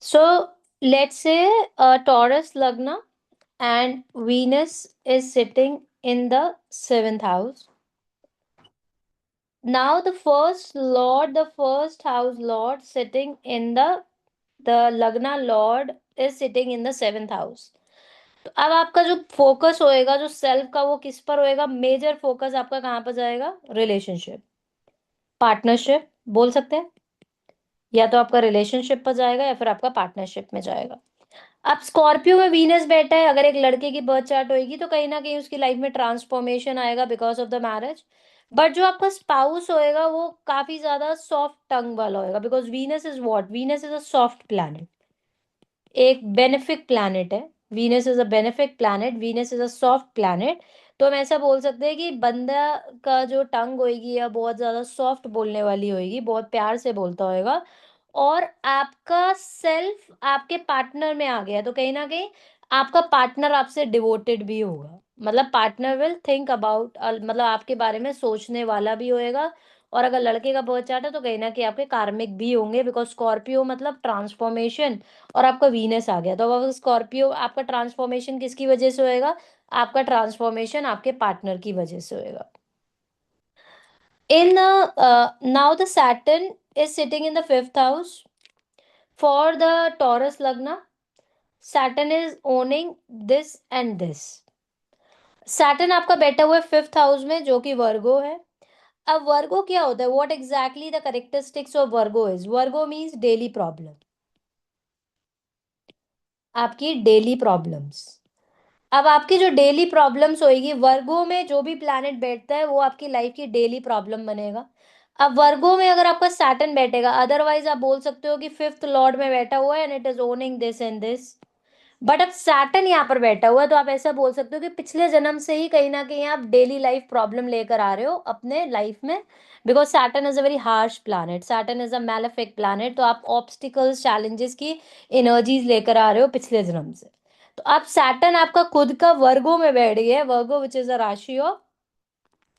So let's say Taurus Lagna and Venus is sitting in the seventh house. Now the first house lord sitting in the Lagna lord is sitting in the seventh house. तो अब आपका जो focus होएगा, जो self का, वो किस पर होएगा? मेजर फोकस आपका कहाँ पर जाएगा? रिलेशनशिप, पार्टनरशिप बोल सकते हैं, या तो आपका रिलेशनशिप पर जाएगा या फिर आपका पार्टनरशिप में जाएगा। अब स्कॉर्पियो में वीनस बैठा है, अगर एक लड़के की बर्थ चार्ट होगी तो कहीं ना कहीं उसकी लाइफ में ट्रांसफॉर्मेशन आएगा because of the marriage. But जो आपका स्पाउस होएगा वो काफी ज्यादा सॉफ्ट टंग वाला होएगा, because Venus is what? Venus is a soft planet, एक बेनिफिक प्लैनेट है। Venus is a benefic planet, Venus is a soft planet. तो हम ऐसा बोल सकते हैं कि बंदा का जो टंग होएगी या बहुत ज्यादा सॉफ्ट बोलने वाली होएगी, बहुत प्यार से बोलता होएगा। और आपका सेल्फ आपके पार्टनर में आ गया तो कहीं ना कहीं आपका पार्टनर आपसे डिवोटेड भी होगा। मतलब पार्टनर विल थिंक अबाउट, मतलब आपके बारे में सोचने वाला भी होएगा। और अगर लड़के का बर्थ चार्ट है तो कहीं ना कहीं आपके कार्मिक भी होंगे, बिकॉज स्कॉर्पियो मतलब ट्रांसफॉर्मेशन। और आपका वीनस आ गया तो अब स्कॉर्पियो आपका ट्रांसफॉर्मेशन किसकी वजह से होएगा? आपका ट्रांसफॉर्मेशन आपके पार्टनर की वजह से होएगा। In now the Saturn is sitting in the fifth house for the Taurus Lagna. Saturn is owning this and this. Saturn आपका बैठा हुआ है फिफ्थ हाउस में, जो कि वर्गो है। अब वर्गो क्या होता है? What exactly the characteristics of Virgo is? Virgo means daily problem, आपकी डेली प्रॉब्लम्स। अब आपकी जो डेली प्रॉब्लम्स होएगी, वर्गो में जो भी प्लैनेट बैठता है वो आपकी लाइफ की डेली प्रॉब्लम बनेगा। अब वर्गो में अगर आपका सैटर्न बैठेगा, अदरवाइज आप बोल सकते हो कि फिफ्थ लॉर्ड में बैठा हुआ है and it is owning this and this. But अब सैटर्न यहाँ पर बैठा हुआ है तो आप ऐसा बोल सकते हो कि पिछले जन्म से ही कहीं ना कहीं आप डेली लाइफ प्रॉब्लम लेकर आ रहे हो अपने लाइफ में। Because Saturn is a very harsh planet, Saturn is a malefic planet, तो आप ऑब्स्टिकल्स चैलेंजेस की एनर्जीज लेकर आ रहे हो पिछले जन्म से। तो अब सैटर्न आपका खुद का वर्गो में बैठ गया है, वर्गो विच इज अ राशि of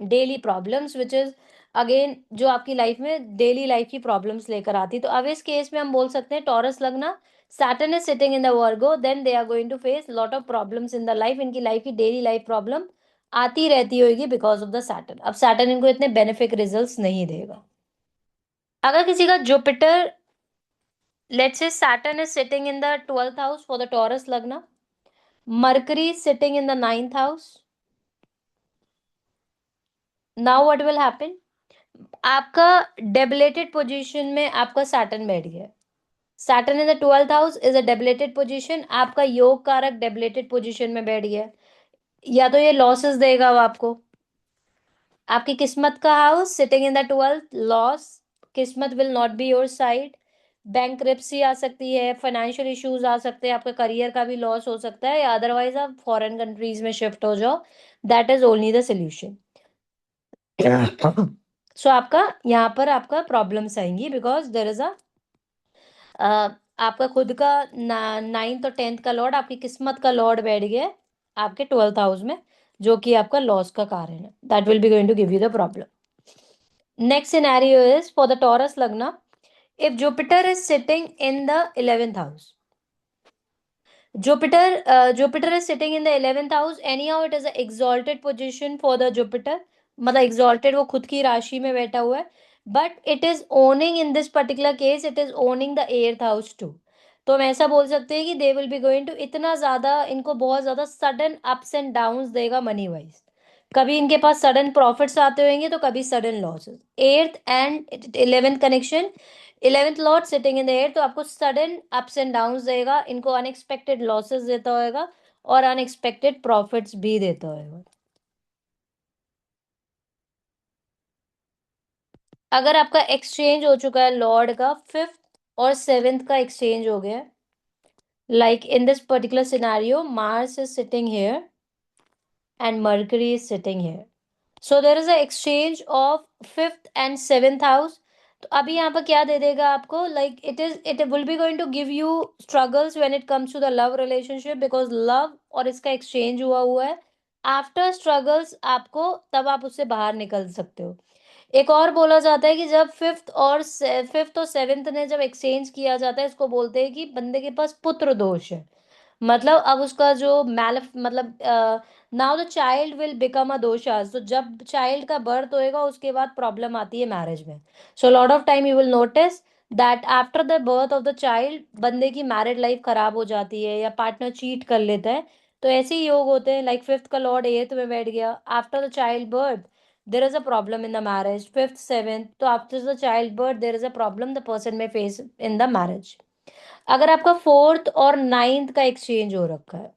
daily problems, which is again जो आपकी लाइफ में डेली लाइफ की प्रॉब्लम्स लेकर आती है। तो अब इस केस में हम बोल सकते हैं Taurus lagna, Saturn is sitting in the Virgo, then they are going to face lot of problems in the life. इनकी लाइफ की डेली लाइफ प्रॉब्लम आती रहती होगी बिकॉज ऑफ द सैटर्न। अब सैटर्न इनको इतने बेनिफिक रिजल्ट्स नहीं देगा। अगर किसी का Jupiter, let's say Saturn is sitting in the twelfth house for the Taurus lagna, Mercury sitting in the ninth house, now what will happen? आपका डेबिलेटेड पोजीशन में आपका सैटर्न बैठ गया। Saturn in the twelfth house is a debilitated position, आपका योग कारक debilitated position में बैठ गया। या तो ये लॉसेस देगा वो आपको। आपकी किस्मत का house sitting in the twelfth, loss, किस्मत will not be your side. Bankruptcy आ सकती है, फाइनेंशियल इश्यूज आ सकते हैं, आपका करियर का भी लॉस हो सकता है, या अदरवाइज आप फॉरेन कंट्रीज में शिफ्ट हो जाओ। That is only the solution. So आपका यहाँ पर आपका प्रॉब्लम्स आएंगी बिकॉज देर इज आपका खुद का नाइन्थ और टेंथ का लॉर्ड, आपकी किस्मत का लॉर्ड बैठ गया है आपके ट्वेल्थ हाउस में, जो कि आपका लॉस का कारण है। That will be going to give you the problem. Next scenario is for the Taurus lagna, if Jupiter is sitting in the 11th house. Jupiter is sitting in the 11th house. Anyhow, it is an exalted position for the Jupiter. मतलब exalted, वो खुद की राशि में बैठा हुआ है, but it is owning, in this particular case it is owning the 8th house too. तो हम ऐसा बोल सकते हैं कि they will be going to, इतना ज्यादा इनको बहुत ज्यादा sudden ups and downs देगा मनी वाइज। कभी इनके पास सडन प्रॉफिट्स आते होंगे तो कभी sudden losses. Eighth and 11th connection, 11th Lord sitting in the air, तो आपको सडन अप्स एंड डाउन्स देगा, इनको अनएक्सपेक्टेड लॉसेस देता होगा और अनएक्सपेक्टेड प्रॉफिट्स भी देता होगा। अगर आपका एक्सचेंज हो चुका है लॉर्ड का, फिफ्थ और सेवेंथ का एक्सचेंज हो गया, like in this particular scenario Mars is sitting here and Mercury is sitting here, so there is a exchange of fifth and seventh house. तो अभी यहाँ पर क्या दे देगा आपको? Like it will be going to give you struggles when it comes to the love relationship, because love और इसका एक्सचेंज हुआ हुआ है। आफ्टर स्ट्रगल्स आपको, तब आप उससे बाहर निकल सकते हो। एक और बोला जाता है कि जब फिफ्थ और सेवेंथ ने जब एक्सचेंज किया जाता है, इसको बोलते हैं कि बंदे के पास पुत्र दोष है। मतलब अब उसका जो मतलब now the child will become a dosha. तो जब चाइल्ड का बर्थ होएगा उसके बाद प्रॉब्लम आती है मैरिज में। So lot of time you will notice that after the birth of the child बंदे की मैरिड लाइफ खराब हो जाती है या पार्टनर चीट कर लेता है। तो ऐसे ही योग होते हैं, लाइक फिफ्थ का लॉर्ड एट्थ में बैठ गया after the child birth, there is a problem in the marriage. Fifth, seventh, तो after the childbirth there is a problem the person may face in the marriage. अगर आपका fourth और ninth का exchange हो रखा है,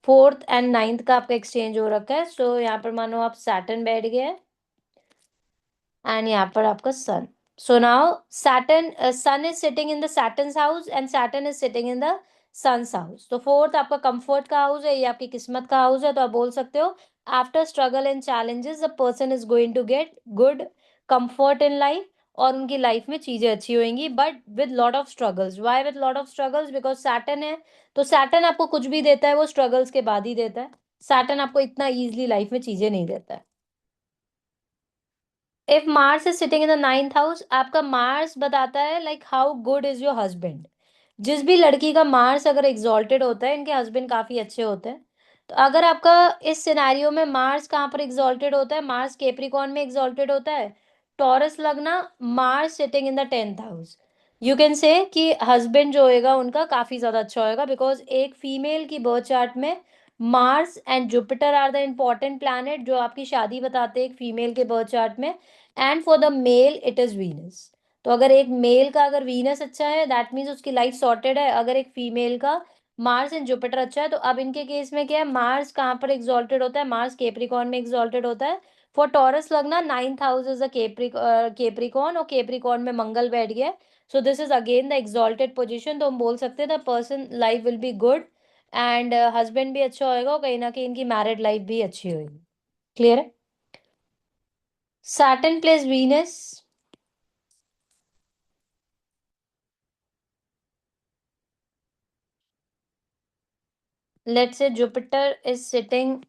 फोर्थ एंड नाइन्थ का आपका एक्सचेंज हो रखा है, सो यहाँ पर मानो आप सैटर्न बैठ गया एंड यहाँ पर आपका sun. So now Saturn, sun is sitting in the Saturn's house and Saturn is sitting in the sun's house. तो फोर्थ आपका कंफर्ट का हाउस है, ये आपकी किस्मत का हाउस है। तो आप बोल सकते हो after struggle and challenges the person is going to get good comfort in life, और उनकी लाइफ में चीजें अच्छी होंगी, but with lot of struggles. Why with lot of struggles? Because Saturn है। तो सैटर्न आपको कुछ भी देता है वो स्ट्रगल्स के बाद ही देता है। सैटर्न आपको इतना इजीली लाइफ में चीजें नहीं देता है। If Mars is sitting in the ninth house, आपका मार्स बताता है like how good is your husband. जिस भी लड़की का मार्स अगर एग्जॉल्टेड होता है, इनके हस्बैंड काफी अच्छे होते हैं। तो अगर आपका इस सिनेरियो में मार्स कहाँ पर एग्जॉल्टेड होता है, मार्स केप्रिकॉन में एग्जॉल्टेड होता है, टॉरस लगना, Mars sitting in the tenth house, you can say कि हस्बैंड जो होएगा उनका काफी ज्यादा अच्छा होएगा। बिकॉज एक फीमेल की बर्थ चार्ट में Mars and Jupiter are the important planet जो आपकी शादी बताते हैं एक फीमेल के बर्थ चार्ट में। And for the male it is Venus. तो अगर एक मेल का अगर वीनस अच्छा है दैट मीन्स उसकी लाइफ सॉर्टेड है। अगर एक फीमेल का मार्स एंड जुपिटर अच्छा है, तो अब इनके केस में क्या है, मार्स कहाँ पर एग्जॉल्टेड होता है, मार्स केप्रिकॉन में एग्जॉल्टेड होता है। फॉर टॉरस लगना ninth house is a Capricorn, और केप्रिकॉन में मंगल बैठ गया। So this is again the exalted position. तो हम बोल सकते हैं the person life will be good and husband भी अच्छा होएगा, और कहीं ना कहीं इनकी मैरिड लाइफ भी अच्छी होगी। क्लियर है? Saturn place Venus, let's say Jupiter is sitting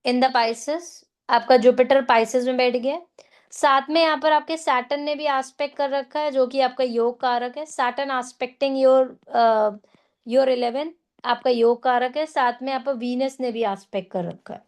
in the Pisces, आपका जुपिटर पाइसेस में बैठ गया। साथ में यहाँ पर आपके सैटर्न ने भी आस्पेक्ट कर रखा है जो कि आपका योग कारक है। सैटर्न आस्पेक्टिंग योर 11, आपका योग कारक है। साथ में यहाँ पर वीनस ने भी आस्पेक्ट कर रखा है।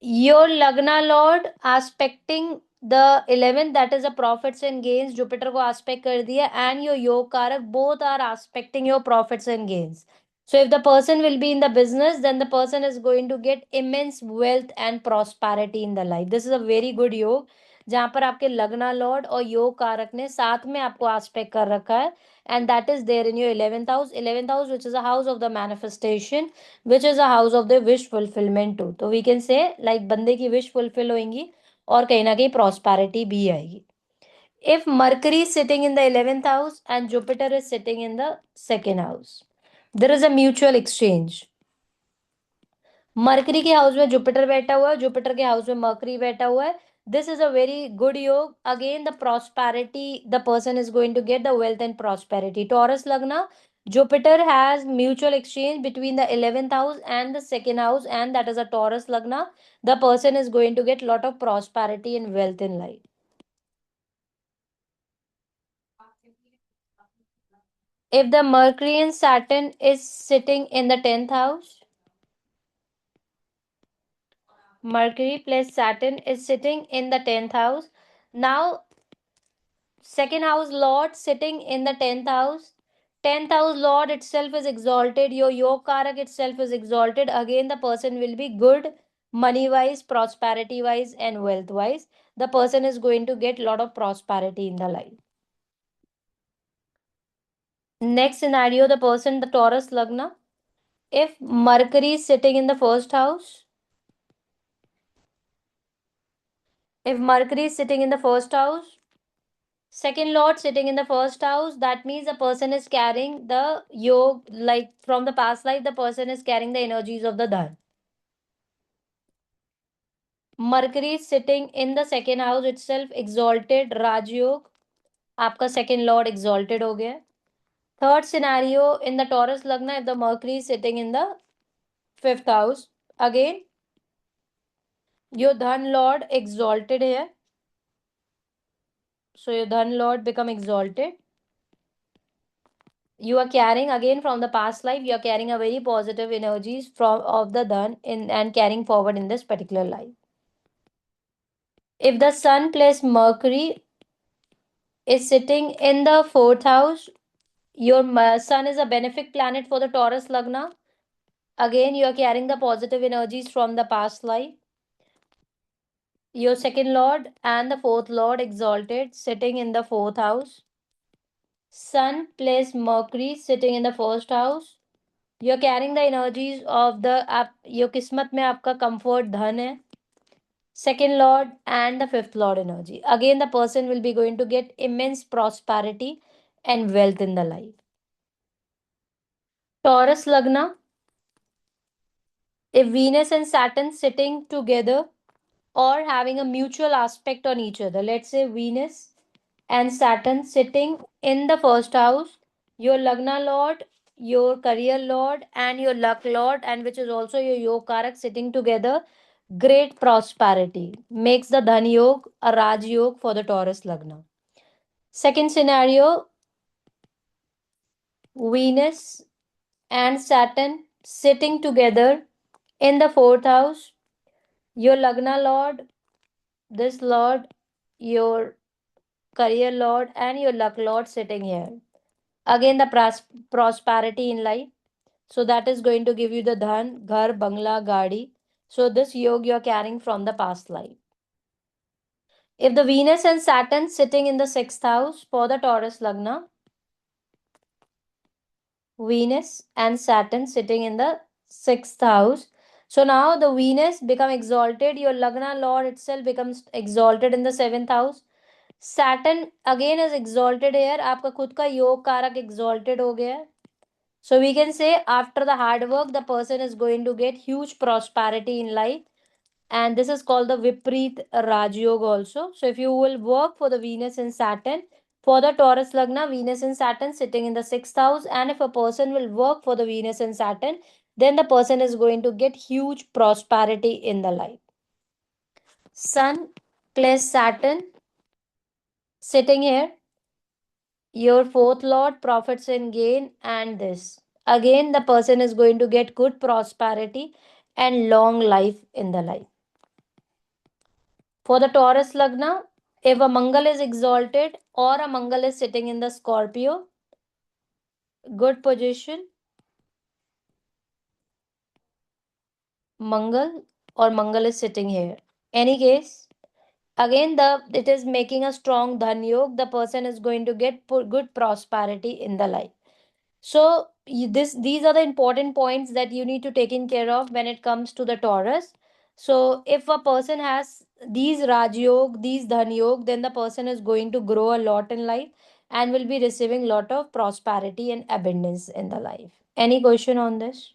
Your lagna lord aspecting the 11th, that is a profits and gains, Jupiter को आस्पेक्ट कर दिया। And your yoga karaka both are aspecting your profits and gains. So if the person will be in the business, then the person is going to get immense wealth and prosperity in the life. This is a very good योग जहां पर आपके लग्ना Lord और योग कारक ने साथ में आपको आस्पेक्ट कर रखा है। And that is there in your 11th house, 11th house which is a house of the manifestation, which is a house of the wish fulfilment too. तो वी कैन से लाइक बंदे की wish fulfil होंगी और कहीं ना कहीं prosperity भी आएगी। If Mercury is sitting in the 11th house and Jupiter is sitting in the second house, there is a mutual exchange. Mercury के हाउस में जुपिटर बैठा हुआ है, जुपिटर के हाउस में मरकरी बैठा हुआ है। This is a very good yoga. Again the prosperity, the person is going to get the wealth and prosperity. Taurus lagna, Jupiter has mutual exchange between the 11th house and the second house, and that is a Taurus Lagna. The person is going to get lot of prosperity and wealth in life. If the Mercury and Saturn is sitting in the 10th house, Mercury plus Saturn is sitting in the 10th house. Now, second house Lord sitting in the 10th house. 10th house Lord itself is exalted. Your Karak itself is exalted. Again, the person will be good money wise, prosperity wise, and wealth wise. The person is going to get lot of prosperity in the life. Next scenario, the person, the Taurus Lagna. If Mercury is sitting in the first house, if Mercury is sitting in the first house, second lord sitting in the first house, that means the person is carrying the yog, like from the past life, the person is carrying the energies of the dharma. Mercury is sitting in the second house itself, exalted Raj Yog. आपका second lord exalted हो गया. Third scenario in the Taurus Lagna, if the Mercury is sitting in the fifth house, again your dhan lord exalted here. So your dhan lord become exalted. You are carrying again from the past life, you are carrying a very positive energies from of the dhan in and carrying forward in this particular life. If the sun plus Mercury is sitting in the fourth house, your sun is a benefic planet for the Taurus Lagna. Again, you are carrying the positive energies from the past life. Your second lord and the fourth lord exalted, sitting in the fourth house. Sun plus Mercury sitting in the first house. You're carrying the energies of the आप your किस्मत में आपका comfort धन है. Second lord and the fifth lord energy. Again, the person will be going to get immense prosperity and wealth in the life. Taurus Lagna, if Venus and Saturn sitting together or having a mutual aspect on each other, let's say Venus and Saturn sitting in the first house, your Lagna Lord, your career Lord, and your luck Lord, and which is also your Yog Karak sitting together, great prosperity makes the Dhan Yog a Raj Yog for the Taurus Lagna. Second scenario, Venus and Saturn sitting together in the fourth house, your Lagna Lord, this Lord, your career Lord, and your luck Lord sitting here. Again, the prosperity in life. So that is going to give you the dhan, ghar, bangla, gadi. So this yoga you're carrying from the past life. If the Venus and Saturn sitting in the sixth house for the Taurus Lagna, Venus and Saturn sitting in the sixth house. So now the Venus become exalted. Your Lagna Lord itself becomes exalted in the seventh house. Saturn again is exalted here. आपका खुद का योग कारक exalted हो गया है. So we can say after the hard work, the person is going to get huge prosperity in life. And this is called the Vipreet Raj Yoga also. So if you will work for the Venus and Saturn, for the Taurus Lagna, Venus and Saturn sitting in the sixth house, and if a person will work for the Venus and Saturn, then the person is going to get huge prosperity in the life. Sun plus Saturn sitting here, your fourth lord, profits and gain, and this. Again, the person is going to get good prosperity and long life in the life. For the Taurus Lagna, if a Mangal is exalted or a Mangal is sitting in the Scorpio, good position, Mangal or Mangal is sitting here. Any case, again it is making a strong dhan yog. The person is going to get good prosperity in the life. So these are the important points that you need to take in care of when it comes to the Taurus. So if a person has these Raj Yog, these Dhan Yog, then the person is going to grow a lot in life and will be receiving lot of prosperity and abundance in the life. Any question on this?